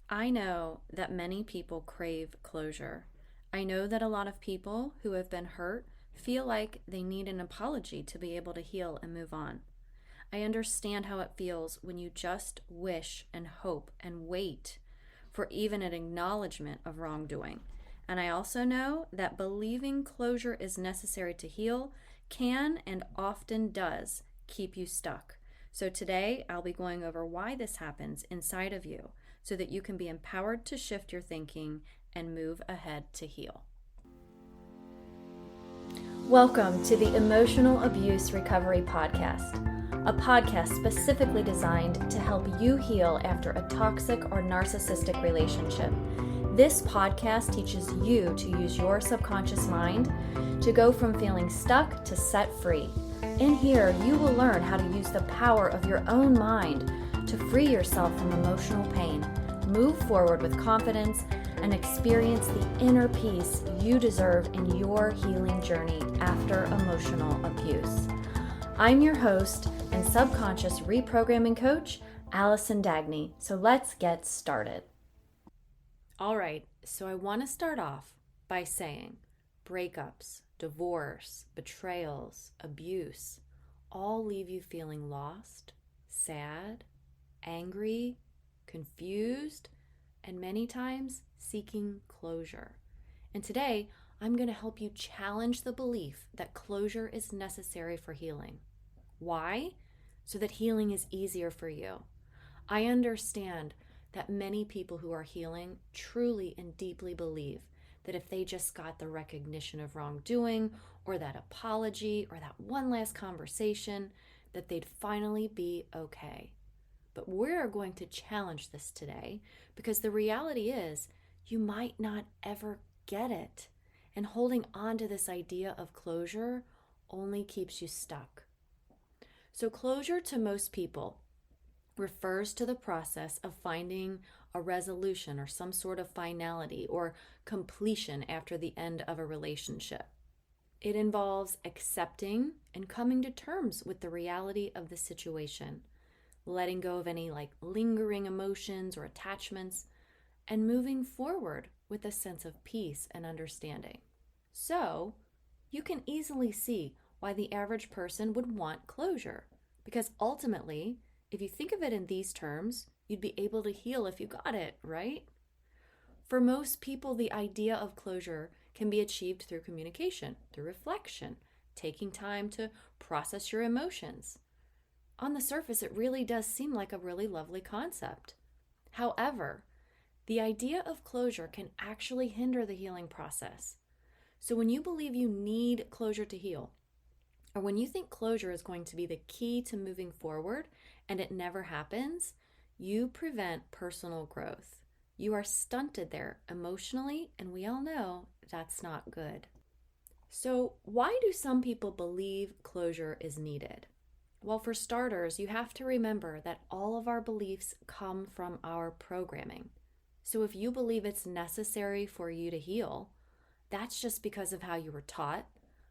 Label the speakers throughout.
Speaker 1: I know that many people crave closure. I know that a lot of people who have been hurt feel like they need an apology to be able to heal and move on. I understand how it feels when you just wish and hope and wait for even an acknowledgement of wrongdoing. And I also know that believing closure is necessary to heal can and often does keep you stuck. So today I'll be going over why this happens inside of you so that you can be empowered to shift your thinking and move ahead to heal. Welcome to the Emotional Abuse Recovery Podcast, a podcast specifically designed to help you heal after a toxic or narcissistic relationship. This podcast teaches you to use your subconscious mind to go from feeling stuck to set free. In here, you will learn how to use the power of your own mind to free yourself from emotional pain, move forward with confidence, and experience the inner peace you deserve in your healing journey after emotional abuse. I'm your host and subconscious reprogramming coach, Allison Dagny. So let's get started. All right, so I want to start off by saying breakups, divorce, betrayals, abuse all leave you feeling lost, sad, angry, confused, and many times seeking closure. And today, I'm going to help you challenge the belief that closure is necessary for healing. Why? So that healing is easier for you. I understand that many people who are healing truly and deeply believe that if they just got the recognition of wrongdoing or that apology or that one last conversation, that they'd finally be okay. But we're going to challenge this today because the reality is you might not ever get it. And holding on to this idea of closure only keeps you stuck. So closure to most people refers to the process of finding a resolution or some sort of finality or completion after the end of a relationship. It involves accepting and coming to terms with the reality of the situation, letting go of any lingering emotions or attachments, and moving forward with a sense of peace and understanding. So, you can easily see why the average person would want closure, because ultimately, if you think of it in these terms, you'd be able to heal if you got it, right? For most people, the idea of closure can be achieved through communication, through reflection, taking time to process your emotions. On the surface, it really does seem like a really lovely concept. However, the idea of closure can actually hinder the healing process. So when you believe you need closure to heal, or when you think closure is going to be the key to moving forward and it never happens, you prevent personal growth. You are stunted there emotionally, and we all know that's not good. So why do some people believe closure is needed? Well, for starters, you have to remember that all of our beliefs come from our programming. So if you believe it's necessary for you to heal, that's just because of how you were taught,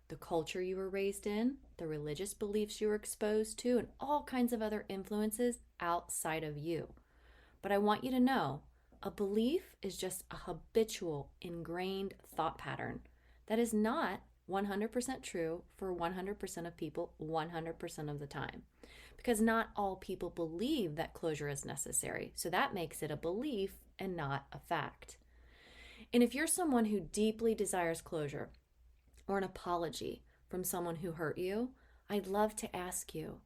Speaker 1: the culture you were raised in, the religious beliefs you were exposed to, and all kinds of other influences outside of you. But I want you to know, a belief is just a habitual, ingrained thought pattern that is not 100% true for 100% of people 100% of the time. Because not all people believe that closure is necessary. So that makes it a belief and not a fact. And if you're someone who deeply desires closure or an apology from someone who hurt you, I'd love to ask you,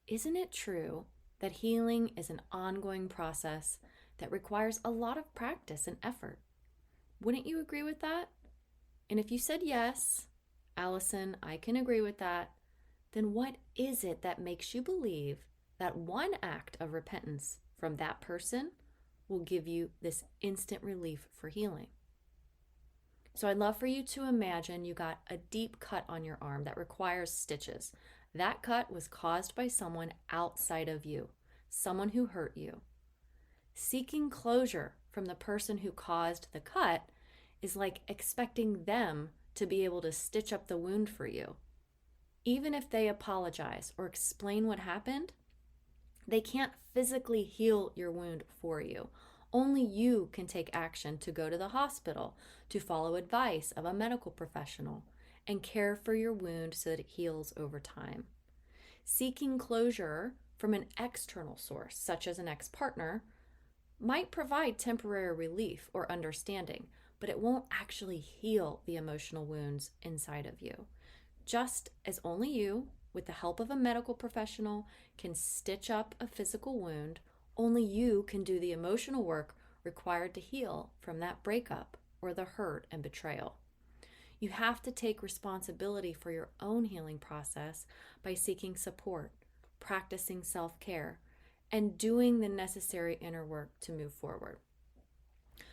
Speaker 1: isn't it true that healing is an ongoing process that requires a lot of practice and effort? Wouldn't you agree with that? And if you said yes, Allison, I can agree with that, then what is it that makes you believe that one act of repentance from that person will give you this instant relief for healing? So I'd love for you to imagine you got a deep cut on your arm that requires stitches. That cut was caused by someone outside of you, someone who hurt you. Seeking closure from the person who caused the cut is like expecting them to be able to stitch up the wound for you. Even if they apologize or explain what happened, they can't physically heal your wound for you. Only you can take action to go to the hospital, to follow advice of a medical professional, and care for your wound so that it heals over time. Seeking closure from an external source, such as an ex-partner, might provide temporary relief or understanding, but it won't actually heal the emotional wounds inside of you. Just as only you, with the help of a medical professional, can stitch up a physical wound, only you can do the emotional work required to heal from that breakup or the hurt and betrayal. You have to take responsibility for your own healing process by seeking support, practicing self-care, and doing the necessary inner work to move forward.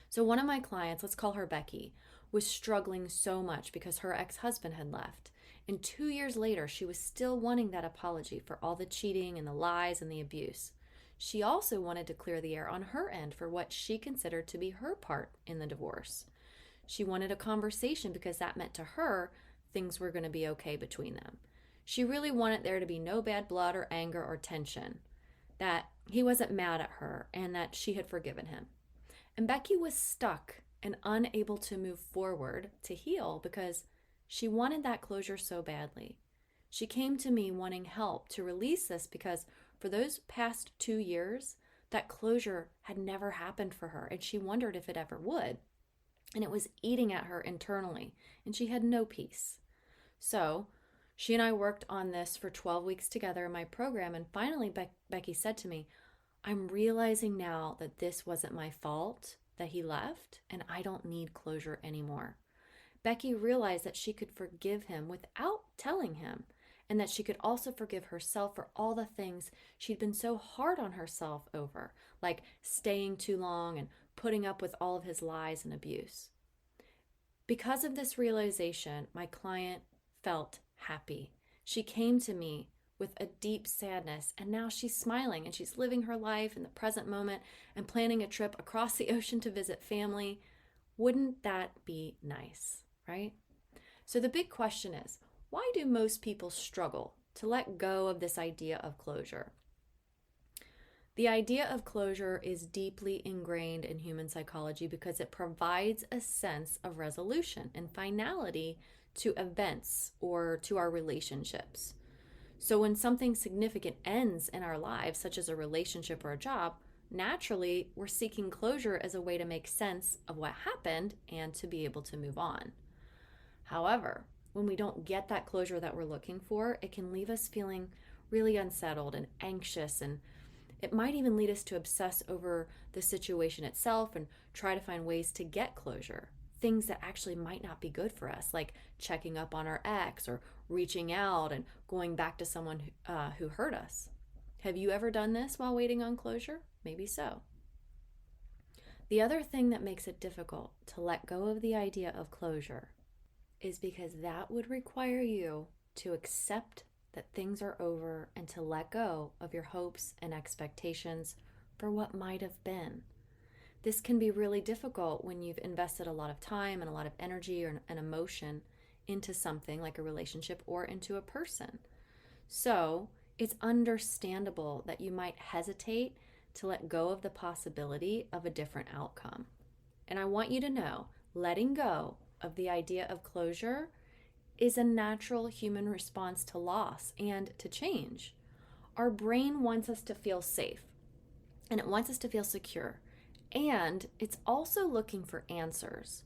Speaker 1: So one of my clients, let's call her Becky, was struggling so much because her ex-husband had left. And 2 years later, she was still wanting that apology for all the cheating and the lies and the abuse. She also wanted to clear the air on her end for what she considered to be her part in the divorce. She wanted a conversation because that meant to her things were going to be okay between them. She really wanted there to be no bad blood or anger or tension, that he wasn't mad at her and that she had forgiven him. And Becky was stuck and unable to move forward to heal because she wanted that closure so badly. She came to me wanting help to release this because for those past 2 years, that closure had never happened for her, and she wondered if it ever would. And it was eating at her internally, and she had no peace. So she and I worked on this for 12 weeks together in my program, and finally Becky said to me, I'm realizing now that this wasn't my fault, that he left, and I don't need closure anymore. Becky realized that she could forgive him without telling him, and that she could also forgive herself for all the things she'd been so hard on herself over, like staying too long and putting up with all of his lies and abuse. Because of this realization, my client felt happy. She came to me with a deep sadness, and now she's smiling and she's living her life in the present moment and planning a trip across the ocean to visit family. Wouldn't that be nice, right? So the big question is, why do most people struggle to let go of this idea of closure? The idea of closure is deeply ingrained in human psychology because it provides a sense of resolution and finality to events or to our relationships. So when something significant ends in our lives, such as a relationship or a job, naturally we're seeking closure as a way to make sense of what happened and to be able to move on. However, when we don't get that closure that we're looking for, it can leave us feeling really unsettled and anxious, and it might even lead us to obsess over the situation itself and try to find ways to get closure. Things that actually might not be good for us, like checking up on our ex or reaching out and going back to someone who hurt us. Have you ever done this while waiting on closure? Maybe so. The other thing that makes it difficult to let go of the idea of closure is because that would require you to accept that things are over and to let go of your hopes and expectations for what might have been. This can be really difficult when you've invested a lot of time and a lot of energy or an emotion into something like a relationship or into a person. So it's understandable that you might hesitate to let go of the possibility of a different outcome. And I want you to know, letting go of the idea of closure is a natural human response to loss and to change. Our brain wants us to feel safe, and it wants us to feel secure, and it's also looking for answers.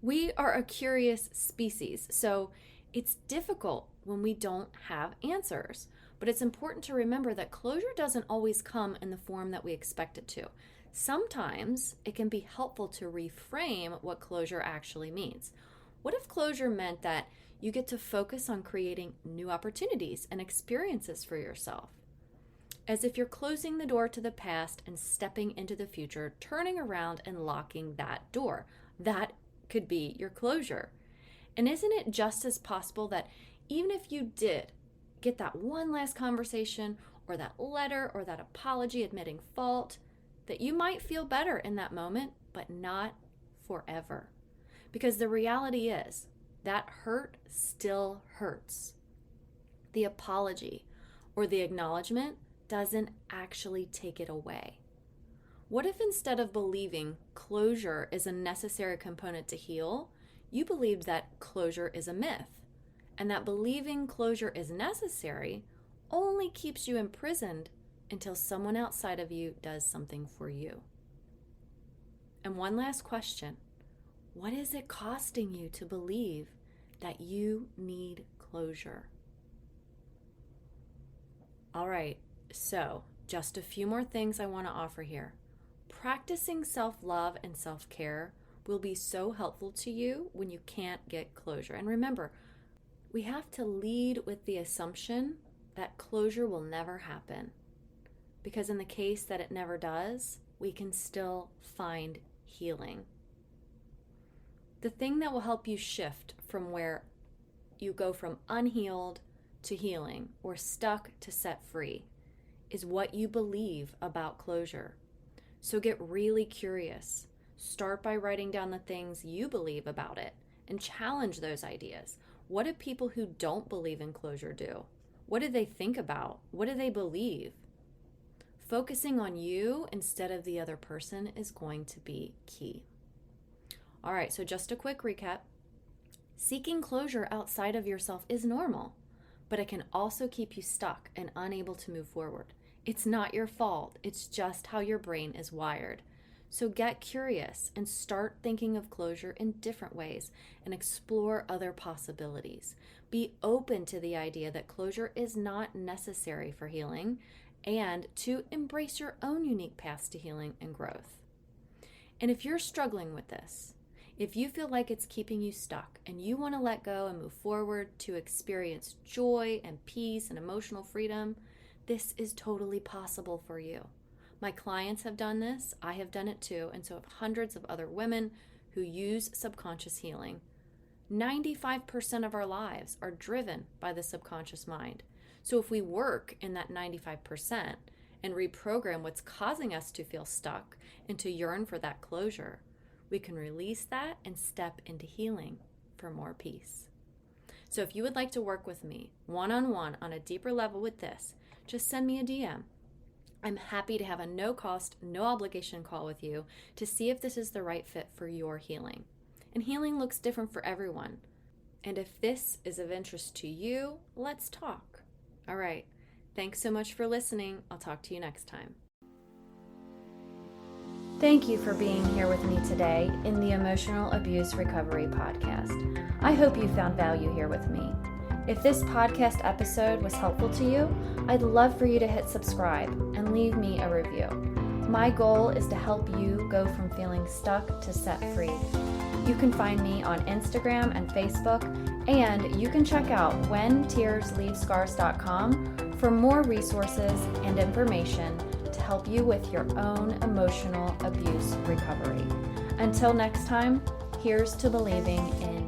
Speaker 1: We are a curious species, so it's difficult when we don't have answers. But it's important to remember that closure doesn't always come in the form that we expect it to. Sometimes it can be helpful to reframe what closure actually means. What if closure meant that you get to focus on creating new opportunities and experiences for yourself? As if you're closing the door to the past and stepping into the future, turning around and locking that door. That could be your closure. And isn't it just as possible that even if you did get that one last conversation or that letter or that apology admitting fault, that you might feel better in that moment, but not forever? Because the reality is that hurt still hurts. The apology or the acknowledgement doesn't actually take it away. What if instead of believing closure is a necessary component to heal, you believed that closure is a myth, and that believing closure is necessary only keeps you imprisoned until someone outside of you does something for you? And one last question. What is it costing you to believe that you need closure? All right, so just a few more things I want to offer here. Practicing self-love and self-care will be so helpful to you when you can't get closure. And remember, we have to lead with the assumption that closure will never happen. Because in the case that it never does, we can still find healing. The thing that will help you shift from where you go from unhealed to healing or stuck to set free is what you believe about closure. So get really curious. Start by writing down the things you believe about it and challenge those ideas. What do people who don't believe in closure do? What do they think about? What do they believe? Focusing on you instead of the other person is going to be key. All right, so just a quick recap. Seeking closure outside of yourself is normal, but it can also keep you stuck and unable to move forward. It's not your fault. It's just how your brain is wired. So get curious and start thinking of closure in different ways and explore other possibilities. Be open to the idea that closure is not necessary for healing and to embrace your own unique paths to healing and growth. And if you're struggling with this, if you feel like it's keeping you stuck and you want to let go and move forward to experience joy and peace and emotional freedom, this is totally possible for you. My clients have done this, I have done it too, and so have hundreds of other women who use subconscious healing. 95% of our lives are driven by the subconscious mind. So if we work in that 95% and reprogram what's causing us to feel stuck and to yearn for that closure, we can release that and step into healing for more peace. So if you would like to work with me one-on-one on a deeper level with this, just send me a DM. I'm happy to have a no-cost, no-obligation call with you to see if this is the right fit for your healing. And healing looks different for everyone. And if this is of interest to you, let's talk. All right. Thanks so much for listening. I'll talk to you next time. Thank you for being here with me today in the Emotional Abuse Recovery Podcast. I hope you found value here with me. If this podcast episode was helpful to you, I'd love for you to hit subscribe and leave me a review. My goal is to help you go from feeling stuck to set free. You can find me on Instagram and Facebook, and you can check out whentearsleavescars.com for more resources and information to help you with your own emotional abuse recovery. Until next time, here's to believing in